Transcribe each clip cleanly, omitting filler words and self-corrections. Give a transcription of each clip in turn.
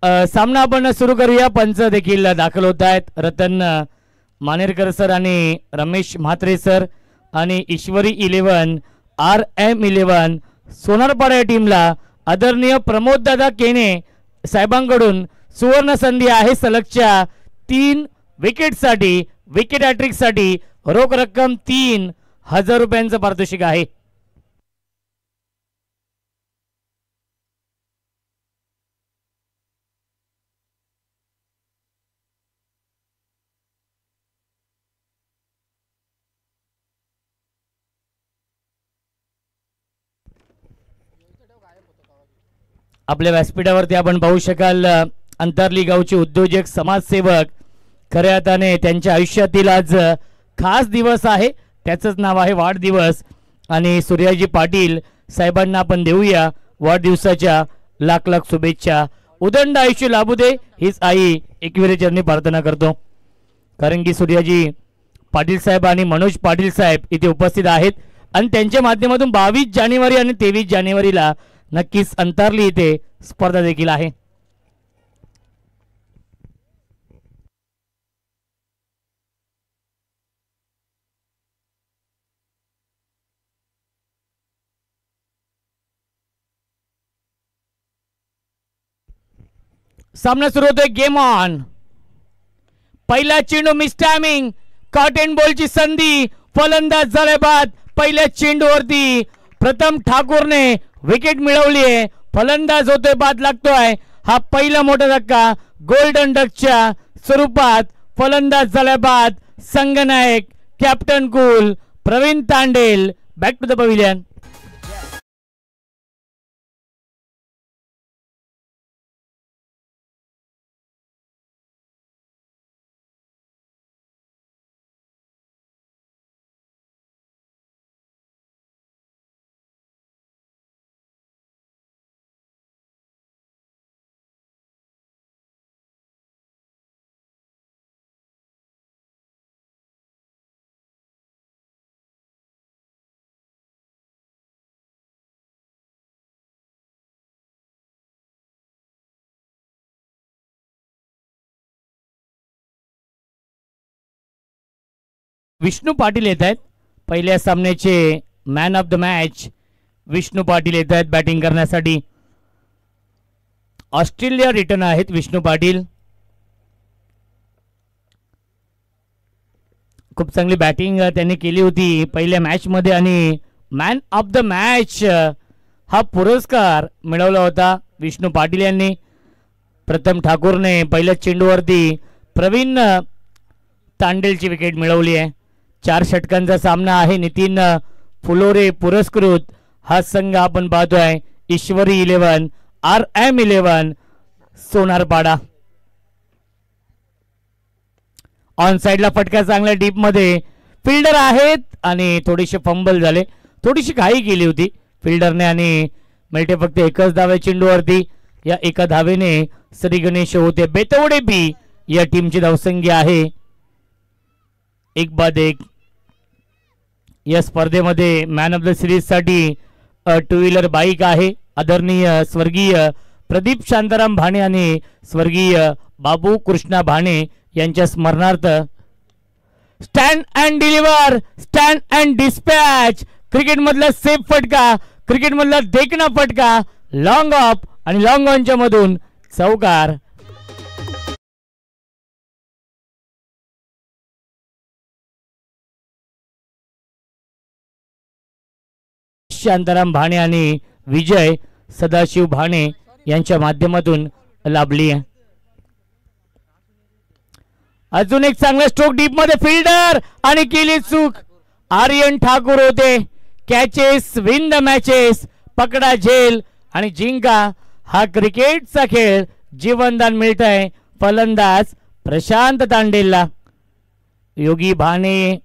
सामना आपण सुरू करूया. पंच देखील दाखल होत आहेत. रतन मानेरकर सर आणि रमेश म्हात्रे सर आणि ईश्वरी 11 RM11 सोनारपाडा या टीमला आदरणीय प्रमोद दादा केने साहेबांकडून सुवर्ण संधी आहे. सलगच्या 3 विकेटसाठी विकेट हॅट्रिकसाठी रोख रक्कम 3000 रुपयांचं पारितोषिक आहे. आपल्या व्यासपीठावरती आपण पाहू शकाल अंतरली गावचे उद्योजक समाजसेवक खऱ्या अर्थाने त्यांच्या आयुष्यातील आज खास दिवस आहे. त्याचंच नाव आहे वाढदिवस. आणि सूर्याजी पाटील साहेबांना आपण देऊया वाढदिवसाच्या लाख लाख शुभेच्छा. उदंड आयुष्य लाभू दे हीच आई एकविरेचरणी प्रार्थना करतो. कारण की सूर्याजी पाटील साहेब आणि मनोज पाटील साहेब इथे उपस्थित आहेत आणि त्यांच्या माध्यमातून 22 जानेवारी आणि 23 जानेवारीला नक्कीच अंतरली इथे स्पर्धा देखील आहे. सामना सुरू होतोय. Game on. पहिला चेंडू मिस टायमिंग. कॉटन बॉलची संधी. फलंदाज झाल्या बाद. पहिल्या चेंडूवरती प्रथम ठाकूरने विकेट मिळवली आहे. फलंदाज होतोय बाद लागतोय. हा पहिला मोठा धक्का गोल्डन डकच्या स्वरूपात. फलंदाज झाल्या बाद. संघनायक captain cool Pravin Tandel back to the pavilion. Vishnu Patil येत आहेत. पहिल्या सामन्याचे man of the match Vishnu Patil येत आहेत बॅटिंग करण्यासाठी. ऑस्ट्रेलिया रिटर्न आहेत विष्णू पाटील. खूप चांगली बॅटिंग त्यांनी केली होती पहिल्या मॅच मध्ये आणि मॅन ऑफ द मॅच हा पुरस्कार मिळवला होता विष्णू पाटील यांनी. प्रथम ठाकूरने पहिल्या चेंडूवरती प्रवीण तांडेलची विकेट मिळवली आहे. 4 षटकांचा सामना आहे. नितीन फुलोरे पुरस्कृत हा संघ आपण पाहतोय. ईश्वरी 11 RM11 सोनारपाडा. ऑन साइडला फटका चांगला डीप मध्ये. फिल्डर आहेत आणि थोडेसे फंबल झाले. थोडीशी घाई केली होती फिल्डरने आणि मिळते फक्त एकच धावे चेंडूवरती. या एका धावेने श्री गणेश होते. बेतवडे बी या टीमची धावसंख्या आहे 1-1. या स्पर्धेमध्ये मॅन ऑफ द सिरीज साठी 2 व्हीलर बाईक आहे. आदरणीय स्वर्गीय प्रदीप शांताराम भाणे आणि स्वर्गीय बाबू कृष्णा भाणे यांच्या स्मरणार्थ. Stand and deliver. Stand and dispatch. Cricket मधला सेफ फटका. क्रिकेट मधला देखणा फटका. लॉंग ऑफ आणि लॉंग ऑनच्या मधून चौकार. शांताराम भाणे आणि विजय सदाशिव भाणे यांच्या माध्यमातून लाभली आहे. अजून एक चांगला स्ट्रोक डीप मध्ये. फिल्डर आणि केली चूक. आर्यन ठाकूर होते. Catches win the matches. पकडा झेल आणि जिंका. हा क्रिकेटचा खेळ जीवनदान मिळत आहे फलंदाज प्रशांत तांडेलला. योगी भाणे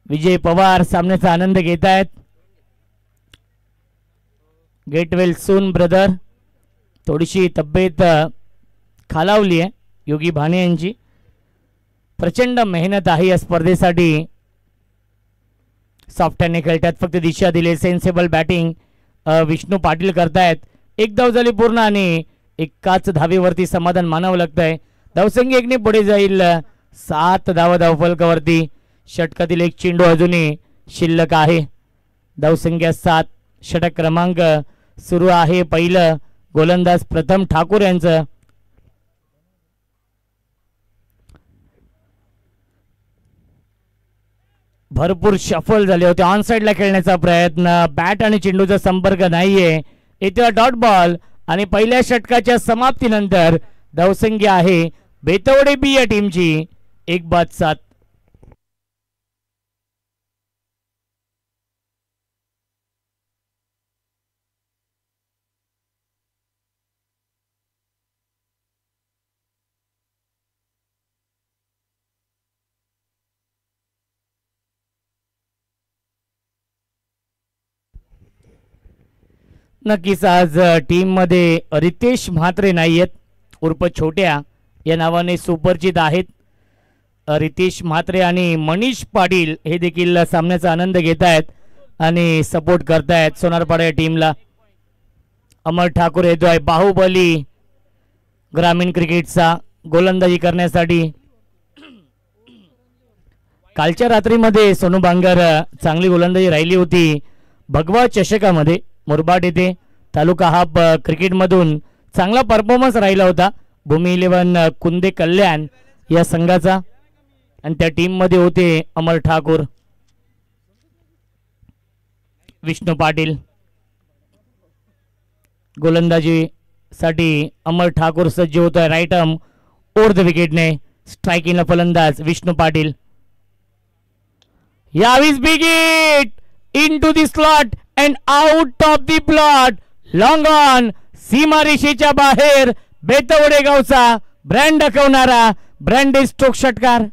विजय पवार सामन्याचा आनंद घेत आहेत. Get well soon brother. थोडीशी तब्येत खालावली आहे योगी भाणे यांची. प्रचंड मेहनत आहे या स्पर्धेसाठी. सॉफ्टहँडने खेळतात. फक्त दिशा दिले. सेन्सेबल बॅटिंग विष्णू पाटील करतायत. 1 धाव झाली पूर्ण आणि एकाच धावेवरती समाधान मानावं लागतंय. धावसंख्या एकने पुढे जाईल. 7 धावा धावफलकावरती. षटकातील एक चेंडू अजूनही शिल्लक आहे. धावसंख्या 7. षटक क्रमांक सुरू आहे. पहिलं गोलंदाज प्रथम ठाकूर यांचं. भरपूर शफल झाले होते. ऑन साइडला खेळण्याचा प्रयत्न. बॅट आणि चेंडूचा संपर्क नाहीये. इथे डॉट बॉल आणि पहिल्या षटकाच्या समाप्तीनंतर धावसंख्या आहे बेतवडे बी या टीमची 1-7. नक्कीच आज टीम मध्ये रितेश म्हात्रे नाहीयेत, उर्फ छोट्या या नावाने सुपरिचित आहेत. रितेश म्हात्रे आणि मनीष पाटील हे देखील सामन्याचा आनंद घेत आहेत आणि सपोर्ट करतायत सोनारपाडा या टीमला. अमर ठाकूर येतोय बाहुबली ग्रामीण क्रिकेटचा गोलंदाजी करण्यासाठी. कालच्या रात्रीमध्ये सोनू बांगर चांगली गोलंदाजी राहिली होती. भगवा चषकामध्ये मुरबाड येथे तालुका हाफ क्रिकेटमधून चांगला परफॉर्मन्स राहिला होता भूमी 11 कुंदे कल्याण या संघाचा. आणि त्या टीम मध्ये होते अमर ठाकूर, विष्णू पाटील. गोलंदाजीसाठी अमर ठाकूर सज्ज होतोय. राईट आर्म ओव्हर द विकेटने. स्ट्रायकिंगला फलंदाज विष्णू पाटील. यावीस big hit into the slot and out of the plot. Long on सीमारेषेच्या बाहेर बेतवडे गावचा ब्रँड दाखवणारा ब्रँडेड स्ट्रोक षटकार.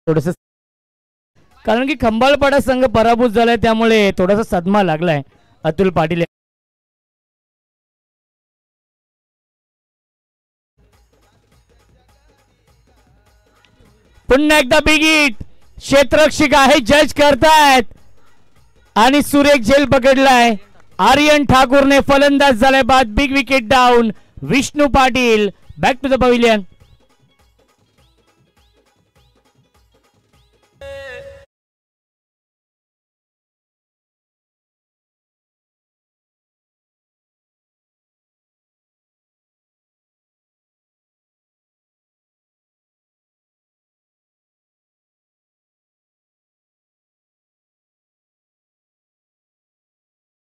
थोडस कारण की खंबाळपाडा संघ पराभूत झालाय त्यामुळे थोडासा सदमा लागलाय अतुल पाटील. पुन्हा एकदा बिग हिट. क्षेत्ररक्षक आहे, जज करतायत आणि सुरेख झेल पकडलाय. आर्यन ठाकूरने फलंदाज झालाय बाद. Big wicket down. Vishnu Patil back to the pavilion.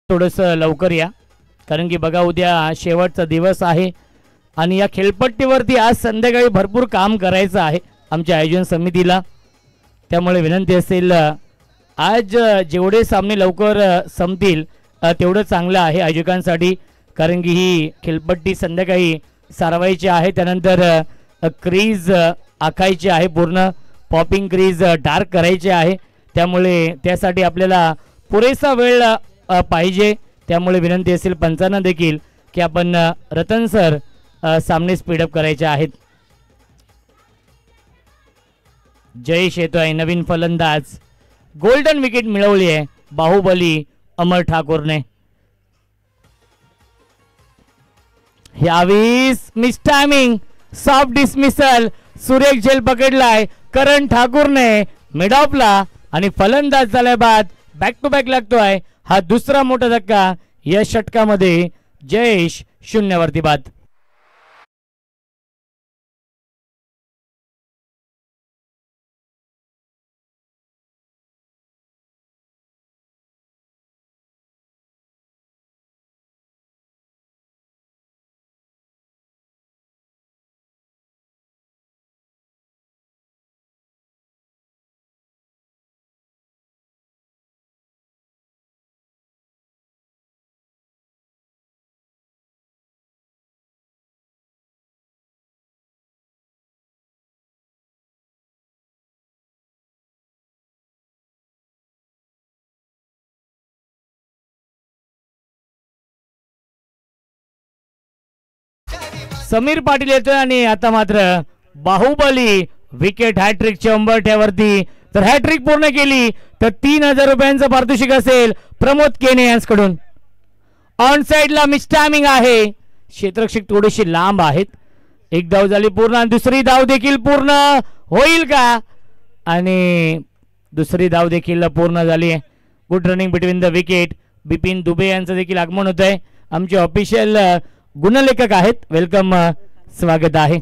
थोडस लवकर या कारण की बघा उद्या शेवटचा दिवस आहे आणि या खेळपट्टीवरती आज संध्याकाळी भरपूर काम करायचं आहे आमच्या आयोजन समितीला. त्यामुळे विनंती असेल आज जेवढे सामने लवकर संपतील तेवढं चांगलं आहे आयोजकांसाठी. कारण की ही खेळपट्टी संध्याकाळी सारवायची आहे. त्यानंतर क्रीज आखायची आहे, पूर्ण पॉपिंग क्रीज डार्क करायचे आहे. त्यामुळे त्यासाठी आपल्याला पुरेसा वेळ पाहिजे. त्यामुळे विनंती असेल पंचांना देखील की आपण रतन सर सामने स्पीडअप करायचे आहेत. जयेश येतोय नवीन फलंदाज. गोल्डन विकेट मिळवली आहे बाहुबली अमर ठाकूरने. यावीस मिस टायमिंग सॉफ्ट डिसमिसल. सुरेख झेल पकडलाय करण ठाकूरने मिड ऑफला आणि फलंदाज झालाय बाद. बॅक टू बॅक लागतोय. हा दुसरा मोठा धक्का या षटकामध्ये. जयेश 0 वरती बाद. समीर पाटील येतोय आणि आता मात्र बाहुबली विकेट हॅट्रिकच्या उंबरठ्यावरती. तर हॅट्रिक पूर्ण केली तर 3000 रुपयांचं पारितोषिक असेल प्रमोद केने यांच्याकडून. ऑन साइडला मिस्टामिंग आहे. क्षेत्ररक्षक थोडीशी लांब आहेत. एक धाव झाली पूर्ण आणि दुसरी धाव देखील पूर्ण होईल का? आणि दुसरी धाव देखील पूर्ण झाली. Good running between the wicket. Bipin Dubey यांचं देखील आगमन होत आहे. आमचे ऑफिशियल गुणलेखक आहेत. वेलकम, स्वागत आहे.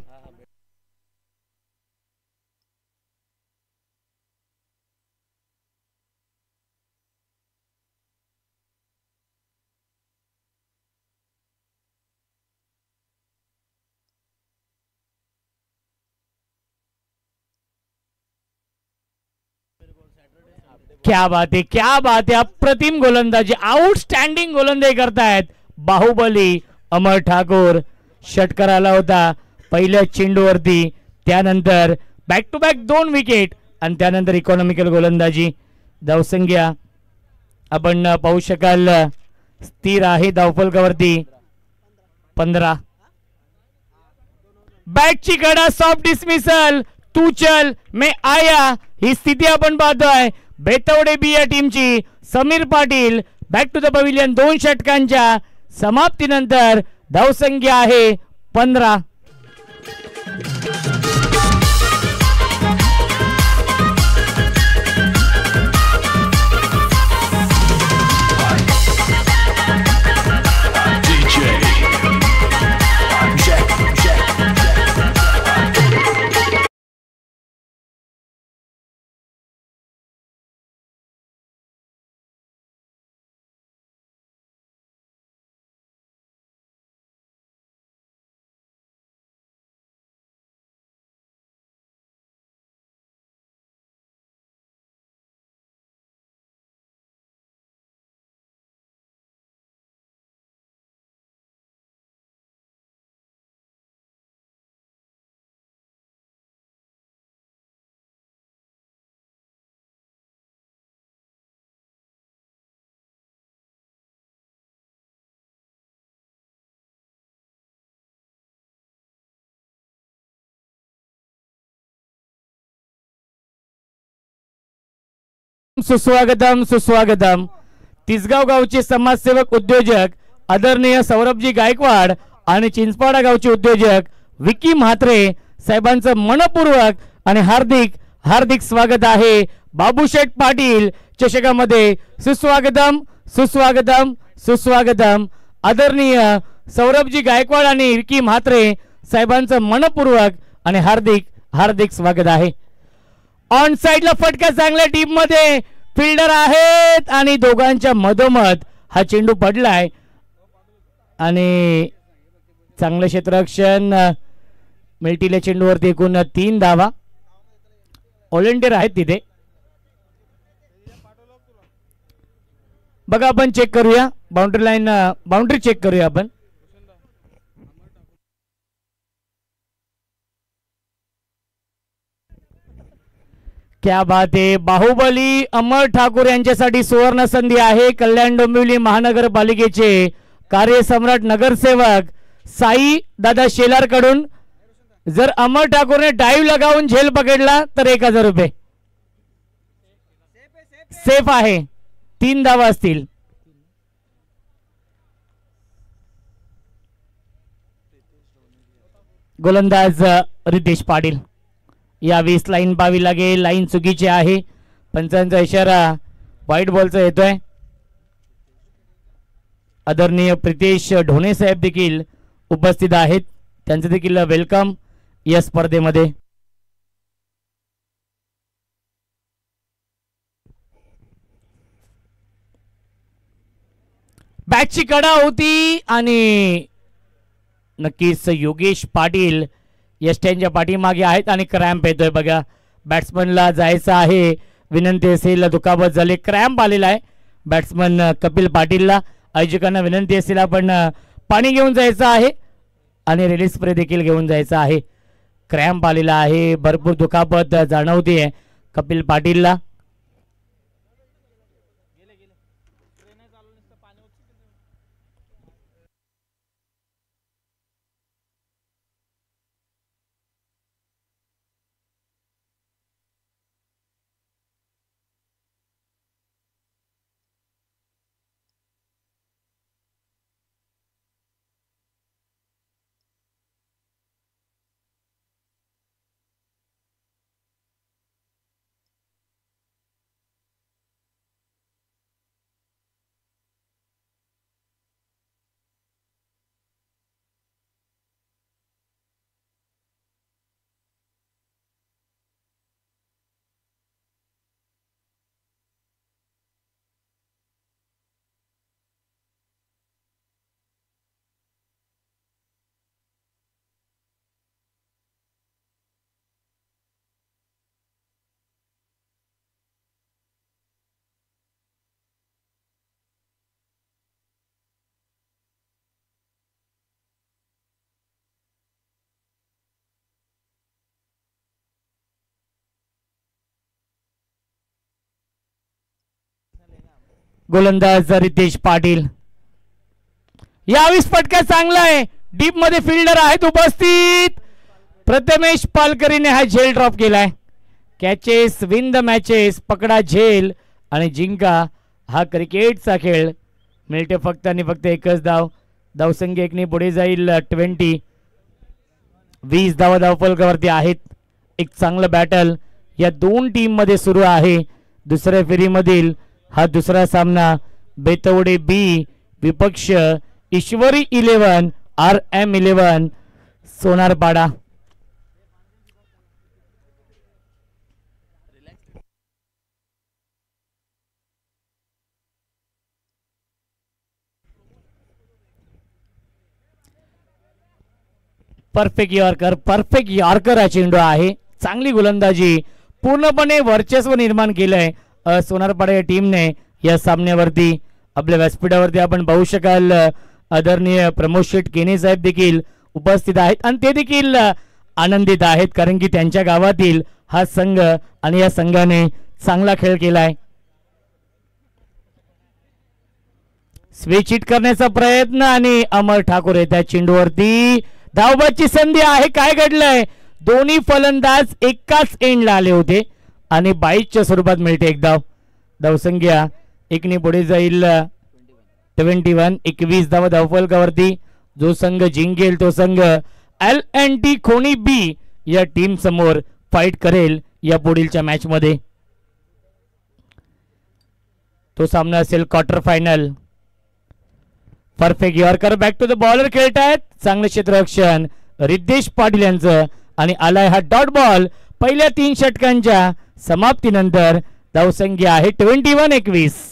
क्या बात है, क्या बात है. अप्रतिम गोलंदाजी, आउटस्टँडिंग गोलंदाजी करतायत बाहुबली अमर ठाकूर. षटकार आला होता पहिल्या चेंडूवरती. त्यानंतर बॅक टू बॅक 2 विकेट आणि त्यानंतर इकॉनॉमिकल गोलंदाजी. धावसंख्या आपण पाहू शकाल स्थिर आहे धावफलकावरती 15. बॅटची कडा, सॉफ्ट डिसमिसल, तू चल मैं आया, ही स्थिती आपण पाहतोय बेतवडे बी या टीमची. Sameer Patil back to the pavilion. 2 षटकांच्या समाप्तीनंतर धावसंख्या आहे 15. सुस्वागतम सुस्वागतम. तिसगाव गावचे समाजसेवक उद्योजक आदरणीय सौरभजी गायकवाड आणि चिंचपाडा गावचे उद्योजक विकी म्हात्रे साहेबांचं मनपूर्वक आणि हार्दिक हार्दिक स्वागत आहे. बाबूशेठ पाटील चषकामध्ये सुस्वागतम सुस्वागतम सुस्वागतम. आदरणीय सौरभजी गायकवाड आणि विकी म्हात्रे साहेबांचं मनपूर्वक आणि हार्दिक हार्दिक स्वागत आहे. ऑन साइडला फटका चांगल्या टीम मध्ये फिल्डर आहेत आणि दोघांच्या मधोमध हा चेंडू पडलाय आणि चांगलं क्षेत्ररक्षण. मिल्टील्या चेंडूवरती एकूण 3 धावा. व्हॉलंटियर आहेत तिथे. बघा आपण चेक करूया बाउंड्री लाईन, बाउंड्री चेक करूया आपण. क्या बात आहे. बाहुबली अमर ठाकूर यांच्यासाठी सुवर्ण संधी आहे. कल्याण डोंबिवली महानगरपालिकेचे कार्यसम्राट नगरसेवक साई दादा शेलार कडून जर अमर ठाकूरने डाईव्ह लगावून झेल पकडला तर 1000 रुपये सेफ आहे. 3 धावा असतील. गोलंदाज रितेश पाटील. या 20 लाईन पाहावी लागेल. लाईन चुकीची आहे. पंचांचा इशारा व्हाईट बॉलचा येतोय. आदरणीय प्रितेश ढोणे साहेब देखील उपस्थित आहेत. त्यांचं देखील वेलकम या स्पर्धेमध्ये. बॅटची कडा होती आणि नक्कीच योगेश पाटील यष्ट्यांच्या पाठीमागे आहेत आणि क्रॅम्प येतोय बघा. बॅट्समनला जायचं आहे. विनंती असेल, दुखापत झाली, क्रॅम्प आलेला आहे बॅट्समन कपिल पाटीलला. आयोजकांना विनंती असेल आपण पाणी घेऊन जायचं आहे आणि रिलीज स्प्रे देखील घेऊन जायचं आहे. क्रॅम्प आलेला आहे. भरपूर दुखापत जाणवते कपिल पाटीलला. गोलंदाज रितेश पाटील. यावेळी फटका चांगला आहे. डीप मध्ये फिल्डर आहेत उपस्थित. प्रथमेश पालकरीने हा झेल ड्रॉप केलाय. Catches win the matches. पकडा झेल आणि जिंका हा क्रिकेटचा खेळ. मिळते फक्त आणि फक्त एकच धाव. धावसंख्या एकने पुढे जाईल 20 धावा धावफलकावरती आहेत. एक चांगलं बॅटल या दोन टीम मध्ये सुरू आहे. दुसऱ्या फेरीमधील हा दुसरा सामना. बेतवडे बी विपक्ष ईश्वरी 11 RM 11 सोनारपाडा. परफेक्ट यॉर्कर हा चेंडू आहे. चांगली गोलंदाजी. पूर्णपणे वर्चस्व निर्माण केलंय सोनारपाडा या टीमने या सामन्यावरती. आपल्या व्यासपीठावरती आपण पाहू शकाल आदरणीय प्रमोद शेठ केने साहेब देखील उपस्थित आहेत आणि ते देखील आनंदित आहेत कारण की त्यांच्या गावातील हा संघ आणि या संघाने चांगला खेळ केलाय. स्विच हिट करण्याचा प्रयत्न आणि अमर ठाकूर येतात चेंडूवरती. धावबाची संधी आहे. काय घडलंय? दोन्ही फलंदाज एकाच एंडला आले होते आणि 22च्या स्वरूपात मिळते एक धाव. धावसंख्या एकने पुढे जाईल 21 धावा धावफलकावरती. जो संघ जिंकेल तो संघ LNT खोणी बी या टीम समोर फाईट करेल या पुढीलच्या मॅच मध्ये. तो सामना असेल quarter final. Perfect yorker back to the bowler खेळतायत. चांगलं क्षेत्ररक्षण रितेश पाटील यांचं आणि आलाय हा डॉट बॉल. पहिल्या 3 षटकांच्या समाप्तीनंतर धावसंख्या आहे 21-21.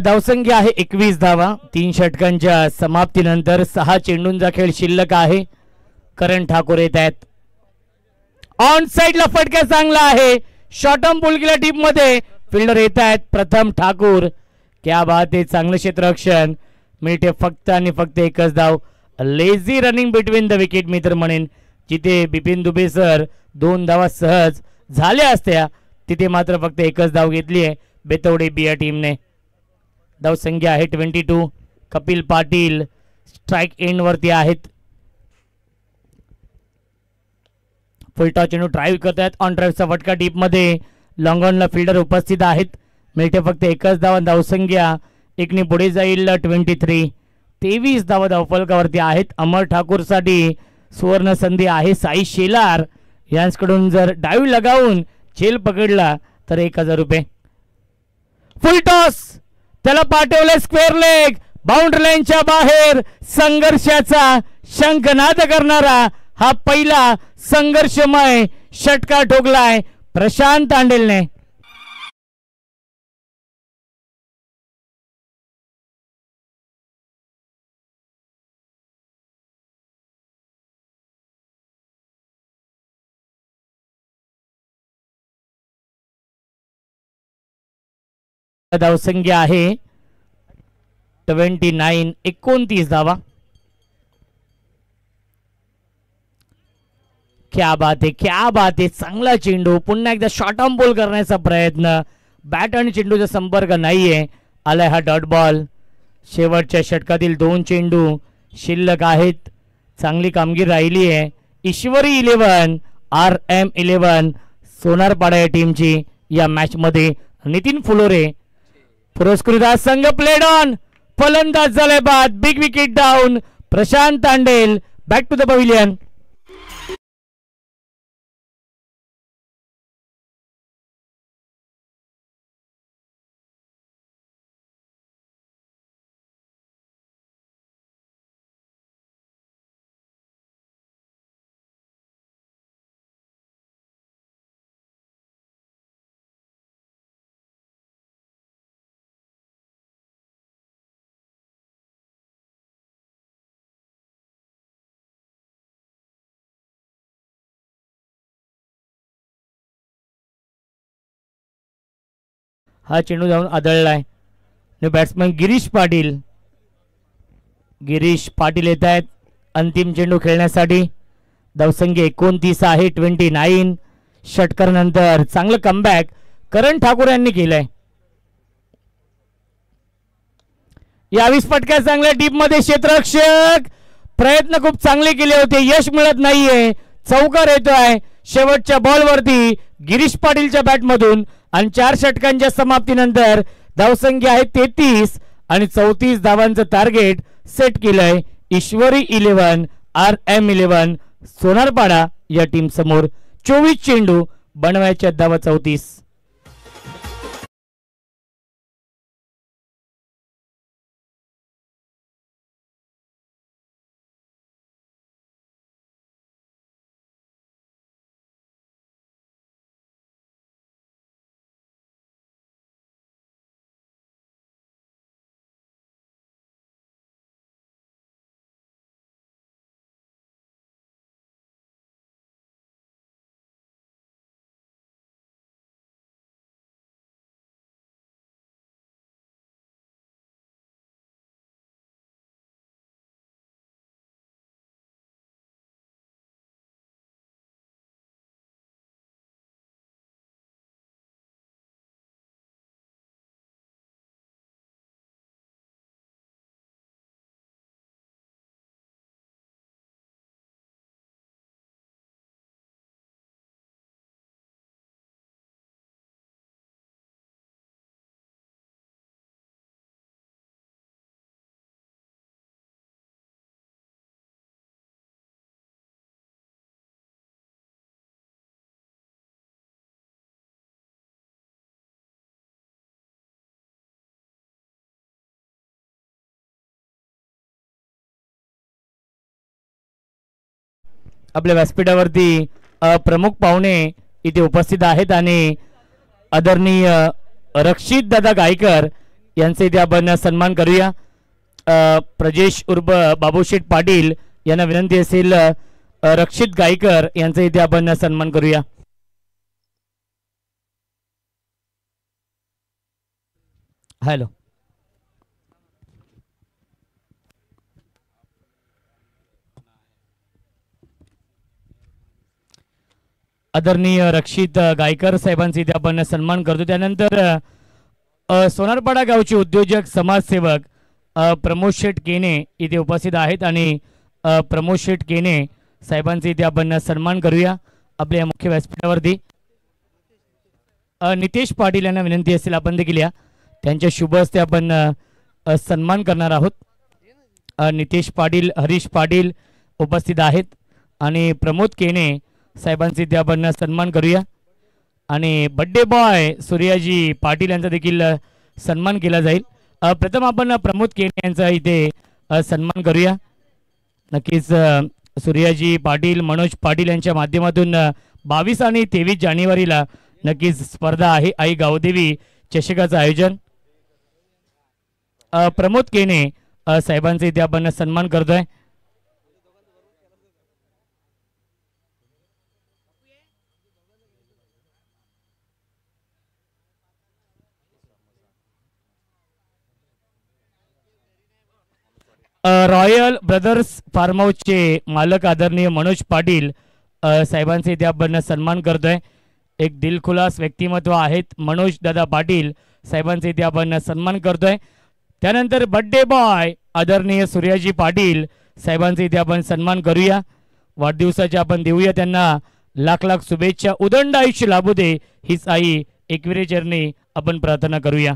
धावसंख्या आहे 21 धावा. 3 षटकांच्या समाप्तीनंतर 6 चेंडूंचा खेळ शिल्लक आहे. करण ठाकूर येत आहेत. ऑन साइडला फटका चांगला आहे. शॉर्ट आर्म पुल केला डीप मध्ये. फिल्डर येत आहेत प्रथम ठाकूर. क्या बात आहे. चांगलं क्षेत्ररक्षण. मिळते फक्त आणि फक्त एकच धाव. Lazy running between the wicket मी तर म्हणेन. जिथे बिपिन दुबे सर 2 धावा सहज झाल्या असत्या तिथे मात्र फक्त एकच धाव घेतली आहे बेतवडे बी या टीमने. धावसंख्या आहे 22. कपिल पाटील स्ट्राइक एंड वरती आहेत. फुलटॉस चेंडू ड्राईव्ह करत आहेत. ऑन ड्राईव्हचा फटका डीप मध्ये. लॉंग ऑनला फिल्डर उपस्थित आहेत. मिळते फक्त एकच धाव. धावसंख्या एकने पुढे जाईल 23. 23 धावा धावफलकावरती आहेत. अमर ठाकूर साठी सुवर्ण संधी आहे. साई शेलार यांच्याकडून जर डाईव्ह लगावून झेल पकडला तर 1000 रुपये. फुलटॉस त्याला पाठवले स्क्वेअर लेग. बाउंड्री लाईनच्या बाहेर संघर्षाचा शंखनाद करणारा हा पहिला संघर्षमय षटकार ठोकलाय प्रशांत तांडेलने. धावसंख्या आहे 29. 29 धावा. क्या बात आहे. क्या बात आहे. चांगला चेंडू. पुन्हा एकदा शॉर्ट आर्म बॉल करण्याचा प्रयत्न. बॅट आणि चेंडूचा संपर्क नाहीये. आलाय हा डॉट बॉल. शेवटच्या षटकातील 2 चेंडू शिल्लक आहेत. चांगली कामगिरी राहिली आहे. ईश्वरी 11 RM 11 सोनारपाडा या टीमची या मॅच मध्ये. नितीन फुलोरे पुरस्कृत संघ प्लेड ऑन. फलंदाज झाले बाद. Big wicket down. Prashant Tandel back to the pavilion. हा चेंडू जाऊन आदळलाय. बॅट्समन गिरीश पाटील येत आहेत अंतिम चेंडू खेळण्यासाठी. धावसंख्या 29 आहे. 29 षटकारानंतर चांगलं कमबॅक करण ठाकूर यांनी केलंय. या 20 फटक्या चांगल्या डीप मध्ये क्षेत्ररक्षक प्रयत्न खूप चांगले केले होते, यश मिळत नाहीये. चौकार येतोय शेवटच्या बॉलवरती गिरीश पाटीलच्या बॅटमधून आणि 4 षटकांच्या समाप्तीनंतर धावसंख्या आहे 33 आणि 34 धावांचं टार्गेट सेट केलंय ईश्वरी 11 RM11 सोनारपाडा या टीम समोर. 24 चेंडू बनवायच्या धावा 34. आपल्या व्यासपीठावरती प्रमुख पाहुणे इथे उपस्थित आहेत आणि आदरणीय रक्षित दादा गायकर यांचे इथे आपण सन्मान करूया. प्रजेश उर्फ बाबूशेठ पाटील यांना विनंती असेल रक्षित गायकर यांचा इथे आपण सन्मान करूया. हॅलो. आदरणीय रक्षित गायकर साहेबांचा इथे आपण सन्मान करतो. त्यानंतर सोनारपाडा गावचे उद्योजक समाजसेवक प्रमोद शेठ केने इथे उपस्थित आहेत आणि प्रमोद शेठ केने साहेबांचा इथे आपण सन्मान करूया. आपल्या मुख्य व्यासपीठावरती नितेश पाटील यांना विनंती असेल आपण देखील या त्यांच्या शुभ हस्ते आपण सन्मान करणार आहोत. नितेश पाटील हरीश पाटील उपस्थित आहेत आणि प्रमोद केने साहेबांचे इथे आपण सन्मान करूया. आणि बड्डे बॉय सूर्याजी पाटील यांचा देखील सन्मान केला जाईल. प्रथम आपण प्रमोद केने यांचा इथे सन्मान करूया. नक्कीच सूर्याजी पाटील मनोज पाटील यांच्या माध्यमातून 22 आणि 23 जानेवारीला नक्कीच स्पर्धा आहे आई गावदेवी चषकाचं आयोजन. प्रमोद केने साहेबांचा इथे आपण सन्मान करतोय. रॉयल ब्रदर्स फार्म हाऊसचे मालक आदरणीय मनोज पाटील साहेबांचे इथे आपण सन्मान करतोय. एक दिलखुलास व्यक्तिमत्व आहेत मनोज दादा पाटील साहेबांचे इथे आपण सन्मान करतोय. त्यानंतर बड्डे बॉय आदरणीय सूर्याजी पाटील साहेबांचे इथे आपण सन्मान करूया. वाढदिवसाच्या आपण देऊया त्यांना लाख लाख शुभेच्छा. उदंड आयुष्य लाभू दे हीच आई एकविरे चरणी आपण प्रार्थना करूया.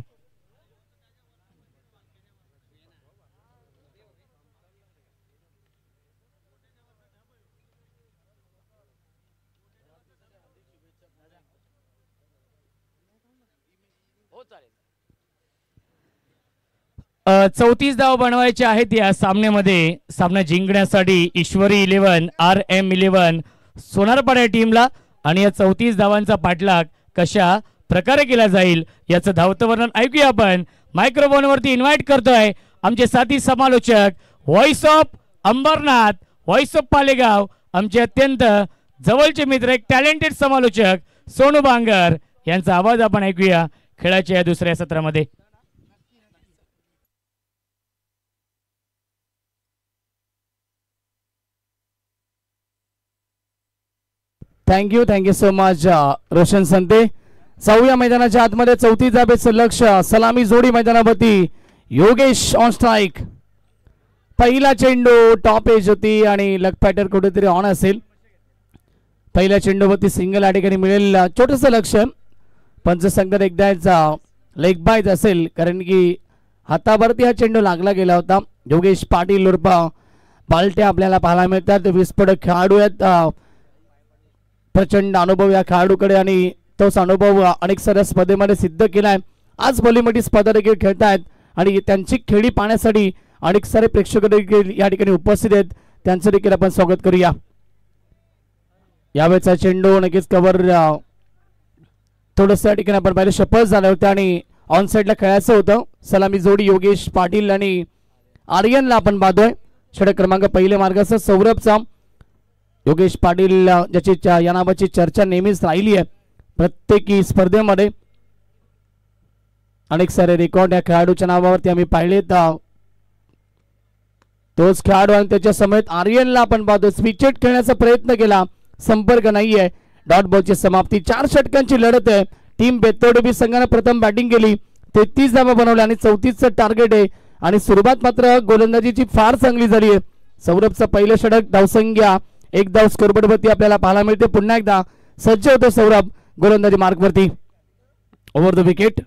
हो 34 धाव बनवायचे आहेत या सामन्यामध्ये. सामना जिंकण्यासाठी ईश्वरी 11 RM11 सोनारपाडा टीमला आणि या 34 धावांचा पाठलाग कशा प्रकारे केला जाईल याचं धावतं वर्णन ऐकूया आपण. मायक्रोफोनवरती इन्व्हाइट करतोय आमचे साथी समालोचक voice of Ambernath, voice of Palegaon, आमचे अत्यंत जवळचे मित्र एक टॅलेंटेड समालोचक सोनू बांगर यांचा आवाज आपण ऐकूया. खेळाच्या या दुसऱ्या सत्रामध्ये. थँक्यू सो मच रोशन संते. जाऊया मैदानाच्या आतमध्ये. चौथी धावेचं लक्ष. सलामी जोडी मैदानावरती. Yogesh on strike. पहिला चेंडू टॉप एज होती आणि लक पॅटर कुठेतरी ऑन असेल. पहिल्या चेंडूवरती सिंगल या ठिकाणी मिळेल. छोटंसं लक्ष. पंच सांगतात एकदा लेग बाईज असेल कारण की हातावरती हा चेंडू लागला गेला होता. योगेश पाटील उर्फ बालट्या आपल्याला पाहायला मिळतात. विस्फोटक खेळाडू आहेत. प्रचंड अनुभव या खेळाडूकडे आणि तोच अनुभव अनेक साऱ्या स्पर्धेमध्ये सिद्ध केलाय. आज भली मोठी स्पर्धा देखील खेळतायत आणि त्यांची खेळी पाहण्यासाठी अनेक सारे प्रेक्षक देखील या ठिकाणी उपस्थित आहेत. त्यांचं देखील आपण स्वागत करूया. यावेळेचा चेंडू नक्कीच कव्हर थोडंसं या ठिकाणी आपण पाहिलं शपथ झालं होतं आणि ऑन साईडला खेळायचं होतं. सलामी जोडी योगेश पाटील आणि आर्यनला आपण पाहतोय. षटक क्रमांक पहिले मार्गाचा सौरभचा. योगेश पाटील ज्याची या नावाची चर्चा नेहमीच राहिली आहे प्रत्येकी स्पर्धेमध्ये. अनेक सारे रेकॉर्ड या खेळाडूच्या नावावरती आम्ही पाहिलेत. तोच खेळाडू आणि त्याच्या समेत आर्यनला आपण पाहतो. स्विचेट खेळण्याचा प्रयत्न केला, संपर्क नाहीये. डॉट बॉलची समाप्ती. 4 षटकांची लढत आहे. टीम बेतोडबी संघाने प्रथम बॅटिंग केली, 33 धावा बनवल्या आणि 34चं टार्गेट आहे आणि सुरुवात मात्र गोलंदाजीची फार चांगली झाली आहे. सौरभचं पहिलं षटक. धावसंख्या 1 धाव स्कोरबोर्डवरती आपल्याला पाहायला मिळते. पुन्हा एकदा सज्ज होतो सौरभ गोलंदाजी मार्कवरती. Over the wicket.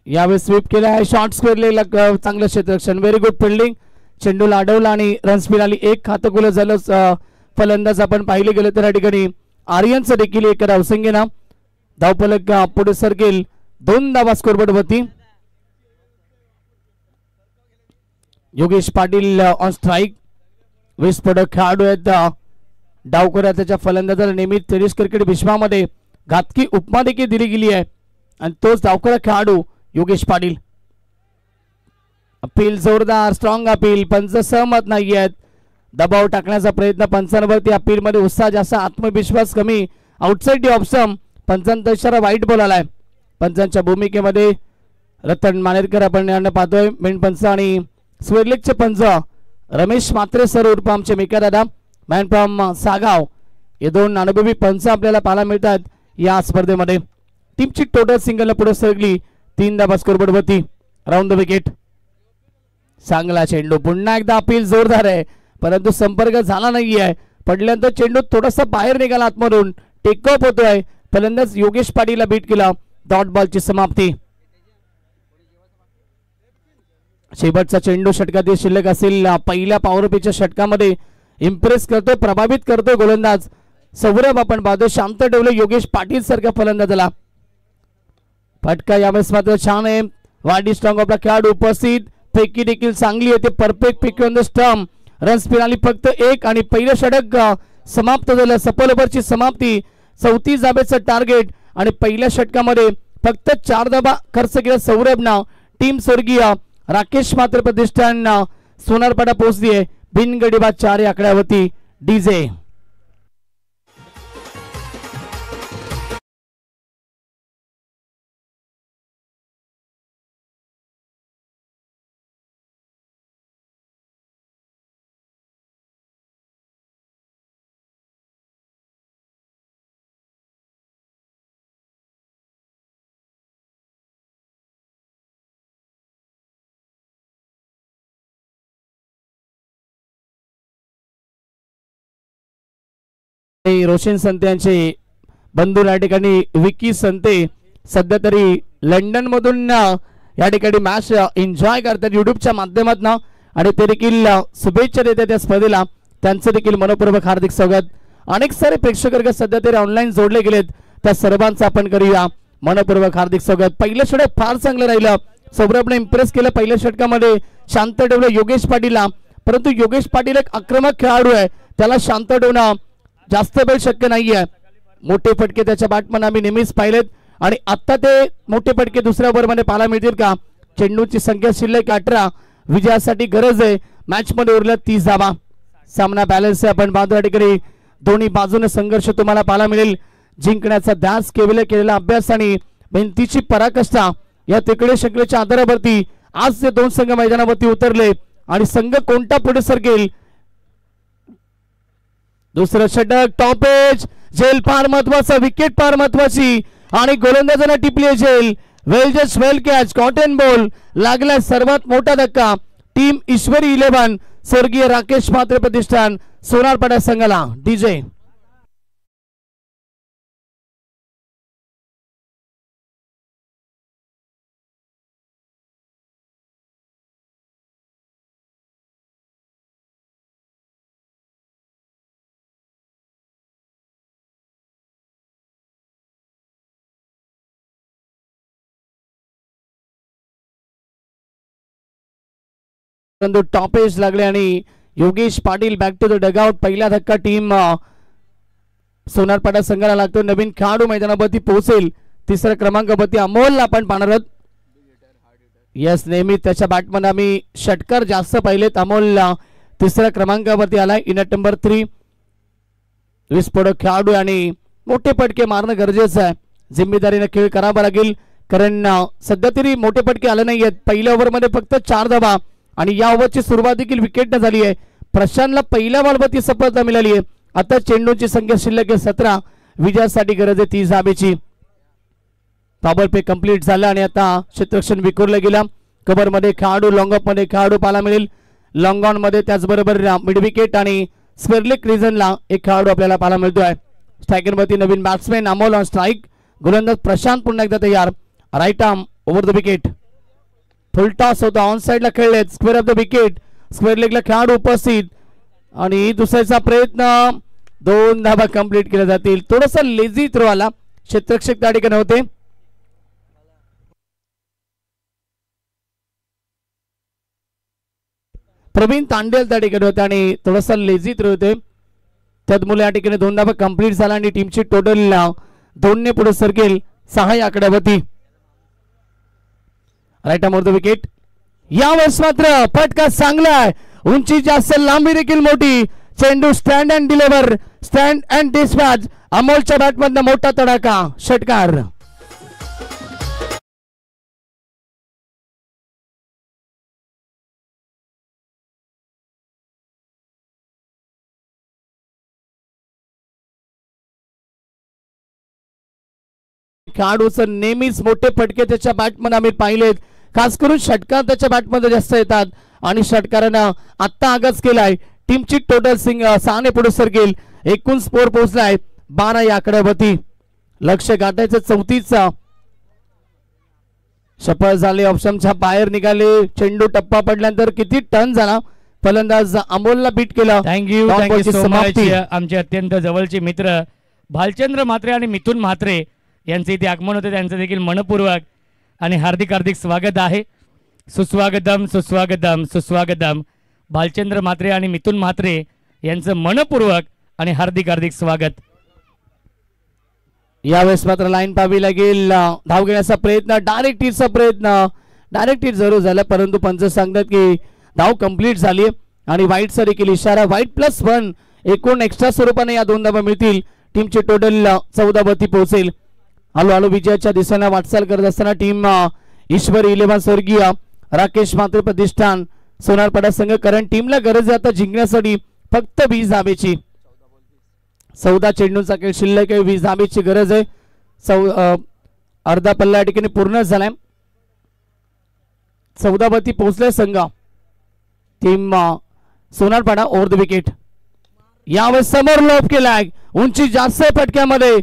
यावेळी स्वीप केला आहे. शॉर्ट स्क्वेअरला चांगलं क्षेत्ररक्षण. Very good fielding. चेंडूला अडवला आणि रन्स मिळाली. एक खातं खुलं झालं. फलंदाज आपण पाहिले गेले तर या ठिकाणी आर्यनचं देखील एक धावसंख्येनं धावफलक पुढे सरकेल. 2 धावा स्कोरबोर्डवरती. Yogesh Patil on strike. विस्फोटक खेळाडू आहेत. डावखोऱ्या त्याच्या फलंदाजाला नेहमी टेनिस क्रिकेट विश्वामध्ये घातकी उपमा देखील दिली गेली आहे आणि तोच डावखोरा खेळाडू योगेश पाटील. अपील जोरदार स्ट्रॉंग अपील. पंच सहमत नाही आहेत. दबाव टाकण्याचा प्रयत्न पंचांवरती. अपील मध्ये उत्साह जास्त, आत्मविश्वास कमी. Outside the option. पंचांचा इशारा वाईट बॉल आलाय. पंचांच्या भूमिकेमध्ये रतन मानेरकर आपण यांना पाहतोय. मेन पंच आणि स्वेरलेकचे पंच रमेश मात्रे सर उर्फ आमचे मेका दादा मॅन फ्रॉम सागाव. हे 2 अनुभवी पंच आपल्याला पाहायला मिळतात या स्पर्धेमध्ये. टीमची टोटल सिंगलला पुढे सरकली. 3 धावा स्कोरबोर्डवरती. Round the wicket. चांगला चेंडू. पुन्हा एकदा अपील जोरदार आहे परंतु संपर्क झाला नाहीये. पडल्यानंतर चेंडू थोडासा बाहेर निघाला आतमधून. टेकअप होतोय. फलंदाज योगेश पाटीलला बीट केला. डॉट बॉलची समाप्ती. शेवटचा चेंडू षटकातील शिल्लक असेल. पहिल्या पॉवर प्लेच्या षटकामध्ये इम्प्रेस करतो, प्रभावित करतो गोलंदाज सौरभ. आपण पाहतो शांत ठेवले योगेश पाटील सारख्या फलंदाजाला. फटका यावेळेस मात्र छान आहे. वाडी स्ट्रॉंग आपला खेळाडू उपस्थित. फेकी देखील चांगली आहे. परफेक्ट फेकी ऑन द स्टंप. रन्स मिळाली फक्त 1 आणि पहिलं षटक समाप्त झालं. सफल ओव्हरची समाप्ती. 34 धाब्याचं टार्गेट आणि पहिल्या षटकामध्ये फक्त 4 धाबा खर्च केला सौरभनं. टीम स्वर्गीय राकेश मात्र प्रतिष्ठान सोनारपाडा पोहोचली आहे. बिनगडीबाद 4 या आकड्यावरती. डीजे रोशन संते यांचे बंधू या ठिकाणी विकी संते सध्या तरी लंडन मधून या ठिकाणी मॅच एन्जॉय करतात युट्यूबच्या माध्यमातून आणि ते देखील शुभेच्छा देतात त्या स्पर्धेला. त्यांचं देखील मनपूर्वक हार्दिक स्वागत. अनेक सारे प्रेक्षक सध्या तरी ऑनलाईन जोडले गेलेत. त्या सर्वांचं आपण करूया मनपूर्वक हार्दिक स्वागत. पहिलं षटक फार चांगलं राहिलं. सौरभने इम्प्रेस केलं पहिल्या षटकामध्ये. शांत ठेवलं योगेश पाटीलला परंतु योगेश पाटील एक आक्रमक खेळाडू आहे. त्याला शांत ठेवणं जास्त वेळ शक्य नाहीये. मोठे फटके त्याच्या बॅटमन आम्ही नेहमीच पाहिलेत आणि आता ते मोठे फटके दुसऱ्या ओव्हरमध्ये पाहायला मिळतील का? चेंडूची संख्या शिल्लक 18. विजयासाठी गरज आहे. मॅच मध्ये उरल्या 30 धावा. सामना बॅलन्स आहे. आपण पाहतो या ठिकाणी दोन्ही बाजूने संघर्ष तुम्हाला पाहायला मिळेल. जिंकण्याचा ध्यास केलेला अभ्यास आणि भिंतीची पराकाष्ठा या तिकडे शक्लेच्या आधारावरती आज ते दोन संघ मैदानावरती उतरले आणि संघ कोणता पुढे सरकेल. दुसरं षटक टॉप एज झेल फार महत्वाचा, विकेट फार महत्वाची आणि गोलंदाजांना टिपली झेल. Well just well catch, cotton ball लागला. सर्वात मोठा धक्का टीम ईश्वरी 11 स्वर्गीय राकेश म्हात्रे प्रतिष्ठान सोनारपाडा संघाला. डीजे टॉप एज लागले आणि Yogesh Patil back to the dugout. पहिला धक्का टीम सोनारपाडा संघाला लागतो. नवीन खेळाडू मैदानावरती पोहोचेल. तिसऱ्या क्रमांकावरती अमोलला आपण पाहणार आहोत. यस, नेहमी त्याच्या बॅटमध्ये आम्ही षटकार जास्त पाहिलेत. अमोलला तिसऱ्या क्रमांकावरती आलाय. इनट नंबर 3 विस्फोटक खेळाडू आणि मोठे पटके मारणं गरजेचं आहे. जिम्मेदारीने खेळ करावा लागेल कारण सध्या तरी मोठे पटके आले नाही आहेत. पहिल्या ओव्हरमध्ये फक्त 4 धावा आणि या ओव्हरची सुरुवात देखील विकेटने झाली आहे. प्रशांतला पहिल्या बॉलवरती सफलता मिळाली आहे. आता चेंडूची संख्या शिल्लक आहे 17. विजयासाठी गरज आहे 30 धावेची. डबल पे कंप्लीट झाला आणि आता क्षेत्ररक्षण विखुरलं गेलं. कव्हर मध्ये खेळाडू, लॉंग ऑफ मध्ये खेळाडू पाहायला मिळेल. लॉंग ऑन मध्ये त्याचबरोबर मिड विकेट आणि स्क्वेअरलेग रिजनला एक खेळाडू आपल्याला पाहायला मिळतोय. स्ट्रायकर वरती नवीन बॅट्समॅन अमोल ऑन स्ट्राईक. गोलंदाज प्रशांत पुन्हा एकदा तयार. Right arm over the wicket. Full toss होता, ऑन साइडला खेळलेत. Square off the wicket, square लेगला खेळाडू उपस्थित आणि दुसऱ्याचा प्रयत्न. 2 धावा कंप्लीट केल्या जातील. थोडासा लेझी थ्रो आला, क्षेत्ररक्षक त्या ठिकाणी होते. प्रवीण तांडेल त्या ठिकाणी होते आणि थोडासा लेझी थ्रो होते. त्यामुळे या ठिकाणी 2 धावा कंप्लीट झाला आणि टीमची टोटल 2 ने पुढे सरकेल 6 या आकड्यावरती. Right arm over the wicket. यावेळेस मात्र फटका चांगला आहे. उंची जास्त, लांबी देखील मोठी. चेंडू stand and deliver, stand and dispatch. अमोलच्या बॅटमधनं मोठा तडाखा, षटकार. खेळाडूचं नेहमीच मोठे फटके त्याच्या बॅटमध्ये आम्ही पाहिलेत. खास करून षटकार त्याच्या बॅटमध्ये जास्त येतात आणि षटकारानं आत्ता आगाज केलाय. टीमची टोटल 6 ने पुढे सरकेल. एकूण स्कोर पोहोचलाय 12 या आकड्यावरती. लक्ष गाठायचं 34चा. सफल झाले, ऑप्शनच्या बाहेर निघाले. चेंडू टप्पा पडल्यानंतर किती टर्न झाला. फलंदाज अमोलला बीट केला. Thank you so much. आमचे अत्यंत जवळचे मित्र भालचंद्र म्हात्रे आणि मिथुन म्हात्रे यांचे इथे आगमन होते. त्यांचं देखील मनपूर्वक आणि हार्दिक हार्दिक स्वागत आहे. सुस्वागतम सुस्वागतम सुस्वागतम. भालचंद्र म्हात्रे आणि मिथुन म्हात्रे यांचं मनपूर्वक आणि हार्दिक हार्दिक स्वागत. यावेळेस मात्र लाईन पाहावी लागेल. धाव घेण्याचा प्रयत्न, डायरेक्ट हिटचा प्रयत्न. डायरेक्ट हिट जरूर झाला परंतु पंच सांगतात की धाव कंप्लीट झाली आणि वाईटचा देखील इशारा. वाईट +1 एकूण एक्स्ट्रा स्वरूपाने या 2 धावा मिळतील. टीमची टोटल 14 वरती पोहोचेल. हळूहळू विजयाच्या दिशेने वाटचाल करत असताना टीम ईश्वरी 11 स्वर्गीय राकेश म्हात्रे प्रतिष्ठान सोनारपाडा संघ. कारण टीमला गरज आहे आता जिंकण्यासाठी फक्त 20 धावेची. 14 चेंडूंचा खेळ शिल्लक आहे. 20 धावेची गरज आहे. अर्धा पल्ला या ठिकाणी पूर्ण झालाय. 14 वरती पोहोचले संघ. Team Sonarpada over the wicket. यावेळेस समोर लोप केलाय. उंची जास्त फटक्यामध्ये,